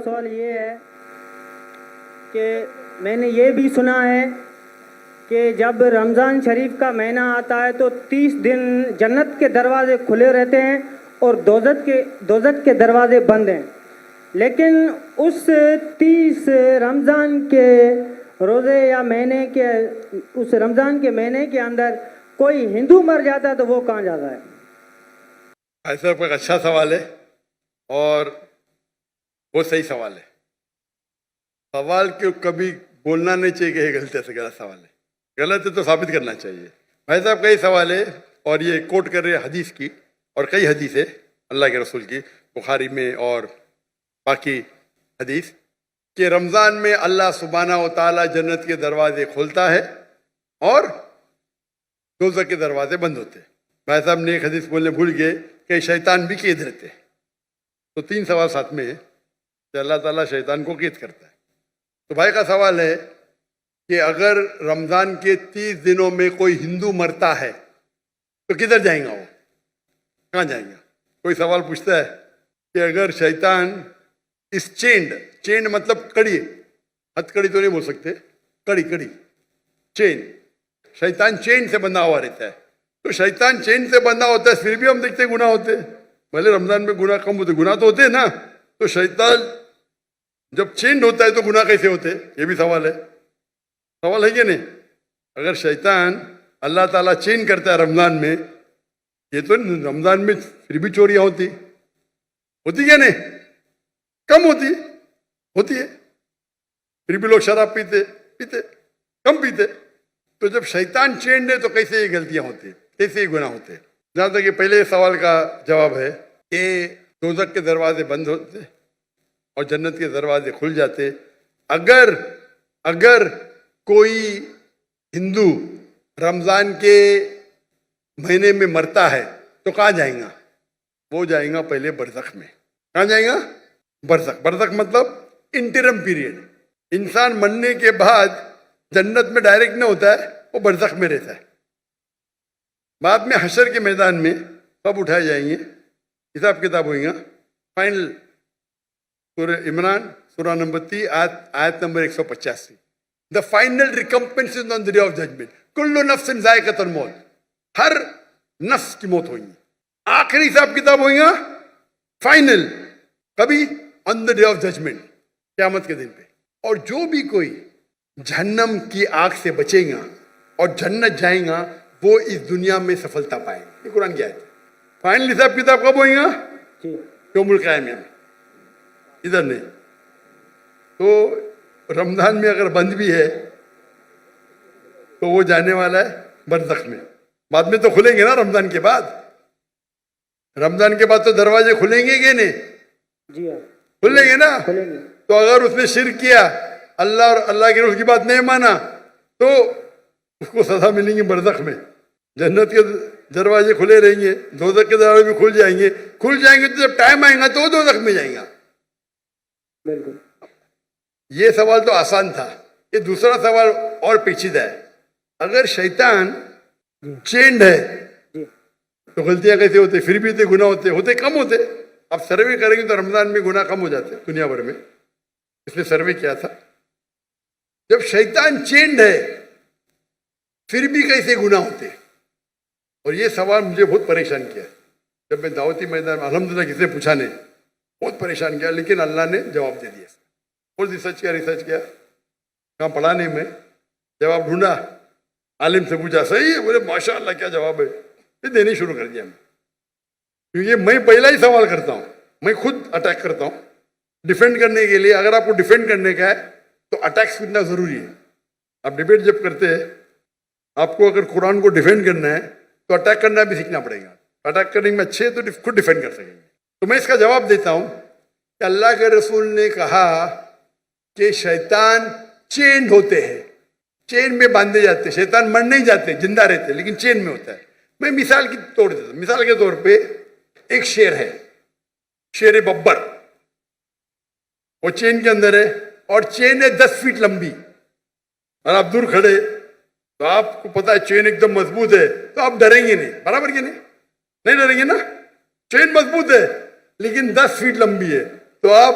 سوال یہ ہے کہ میں نے یہ بھی سنا ہے کہ جب رمضان شریف کا مہینہ آتا ہے تو 30 دن جنت کے دروازے کھلے رہتے ہیں اور دوزخ کے دروازے بند ہیں، لیکن اس 30 رمضان کے روزے یا مہینے کے اس رمضان کے مہینے کے اندر کوئی ہندو مر جاتا ہے تو وہ کہاں جاتا ہے؟ ایسا ایک اچھا سوال ہے اور وہ صحیح سوال ہے. سوال کو کبھی بولنا نہیں چاہیے کہ یہ غلط ہے، غلط سوال ہے، غلط ہے تو ثابت کرنا چاہیے. بھائی صاحب کئی سوال ہے اور یہ کوٹ کر رہے حدیث کی، اور کئی حدیث ہے اللہ کے رسول کی بخاری میں اور باقی حدیث کہ رمضان میں اللہ سبحانہ و تعالیٰ جنت کے دروازے کھولتا ہے اور دوزخ کے دروازے بند ہوتے ہیں. بھائی صاحب نے ایک حدیث بولنے بھول گئے کہ شیطان بھی قید رہتے ہیں. تو 3 سوال ساتھ میں ہے کہ اللہ تعالیٰ شیطان کو قید کرتا ہے. تو بھائی کا سوال ہے کہ اگر رمضان کے 30 دنوں میں کوئی ہندو مرتا ہے تو کدھر جائیں گا، وہ کہاں جائیں گا؟ کوئی سوال پوچھتا ہے کہ اگر شیطان اس چینڈ مطلب کڑی، ہتھ کڑی تو نہیں بول سکتے، کڑی چین، شیطان چین سے بندھا ہوا رہتا ہے. تو شیطان چین سے بندھا ہوتا ہے، پھر بھی ہم دیکھتے ہیں گناہ ہوتے ہیں. بھلے رمضان میں گناہ کم ہوتے، گناہ تو ہوتے ہیں نا. تو شیطان جب چینڈ ہوتا ہے تو گناہ کیسے ہوتے؟ یہ بھی سوال ہے کہ نہیں؟ اگر شیطان اللہ تعالیٰ چین کرتا ہے رمضان میں، یہ تو رمضان میں پھر بھی چوریاں ہوتی کیا نہیں؟ کم ہوتی ہے، پھر بھی لوگ شراب پیتے کم پیتے. تو جب شیطان چینڈ ہے تو کیسے یہ غلطیاں ہوتی، کیسے یہ گناہ ہوتے؟ جہاں تک کہ پہلے سوال کا جواب ہے کہ دوزخ کے دروازے بند ہوتے اور جنت کے دروازے کھل جاتے. اگر کوئی ہندو رمضان کے مہینے میں مرتا ہے تو کہاں جائیں گا؟ وہ جائیں گا پہلے برزخ میں. کہاں جائیں گا؟ برزخ مطلب انٹرم پیریڈ. انسان مرنے کے بعد جنت میں ڈائریکٹ نہیں ہوتا ہے، وہ برزخ میں رہتا ہے. بعد میں حشر کے میدان میں سب اٹھائے جائیں گے، حساب کتاب ہوئے گا. فائنل سورہ عمران سورہ نمبر 3 آیت number 185. The final recompense is on the day of judgment. کل نفس ذائقۃ الموت، ہر نفس کی موت ہوگی. آخری حساب کتاب ہوئے گا فائنل کبھی on the day of judgment، قیامت کے دن پہ. اور جو بھی کوئی جہنم کی آگ سے بچے گا اور جنت جائیں گا وہ اس دنیا میں سفلتا پائیں گے. یہ قرآن کی آیت ہے. فائنل حساب کتاب کب ہوئے گا؟ یوم القیامہ میں، ادھر نہیں. تو رمضان میں اگر بند بھی ہے تو وہ جانے والا ہے برزخ میں. بعد میں تو کھلیں گے نا رمضان کے بعد. رمضان کے بعد تو دروازے کھلیں گے کہ نہیں؟ جی ہاں کھلیں گے نا. کھلیں گے. تو اگر اس نے شرک کیا، اللہ اور اللہ کے رسول کی بات نہیں مانا، تو اس کو سزا ملیں گی برزخ میں. جنت کے دروازے کھلے رہیں گے، دوزخ کے دروازے بھی کھل جائیں گے تو جب ٹائم آئے گا تو وہ دوزخ میں جائیں گا. بالکل. یہ سوال تو آسان تھا. یہ دوسرا سوال اور پیچیدہ ہے. اگر شیطان چینڈ ہے تو غلطیاں کیسے ہوتے؟ پھر بھی تو گناہ ہوتے کم ہوتے. آپ سروے کریں گے تو رمضان میں گناہ کم ہو جاتے دنیا بھر میں. اس نے سروے کیا تھا. جب شیطان چینڈ ہے پھر بھی کیسے گناہ ہوتے؟ اور یہ سوال مجھے بہت پریشان کیا. جب میں دعوتی میدان میں الحمدللہ کسی سے پوچھا نہیں، بہت پریشان کیا، لیکن اللہ نے جواب دے دیا. اور ریسرچ کیا کہاں پڑھانے میں جواب ڈھونڈا، عالم سے پوچھا، صحیح ہے، بولے ماشاء اللہ کیا جواب ہے. یہ دینے شروع کر دیا میں، کیونکہ میں پہلا ہی سوال کرتا ہوں، میں خود اٹیک کرتا ہوں ڈیفینڈ کرنے کے لیے. اگر آپ کو ڈیفینڈ کرنے کا ہے تو اٹیک سیکھنا ضروری ہے. آپ ڈیبیٹ جب کرتے ہیں، آپ کو اگر قرآن کو ڈیفینڈ کرنا ہے تو اٹیک کرنا بھی سیکھنا پڑے گا. اٹیک کرنے میں اچھے تو خود ڈیفینڈ کر سکیں گے. تو میں اس کا جواب دیتا ہوں کہ اللہ کے رسول نے کہا کہ شیطان چین ہوتے ہیں، چین میں باندھے جاتے. شیطان مر نہیں جاتے، زندہ رہتے، لیکن چین میں ہوتا ہے. میں مثال کی توڑ دیتا ہوں. مثال کے طور پہ ایک شیر ہے، شیر ببر، وہ چین کے اندر ہے اور چین ہے 10 فیٹ لمبی. اور آپ دور کھڑے تو آپ کو پتا ہے چین ایک دم مضبوط ہے تو آپ ڈریں گے نہیں. برابر کہ نہیں ڈریں گے نا. چین مضبوط ہے لیکن 10 فیٹ لمبی ہے تو آپ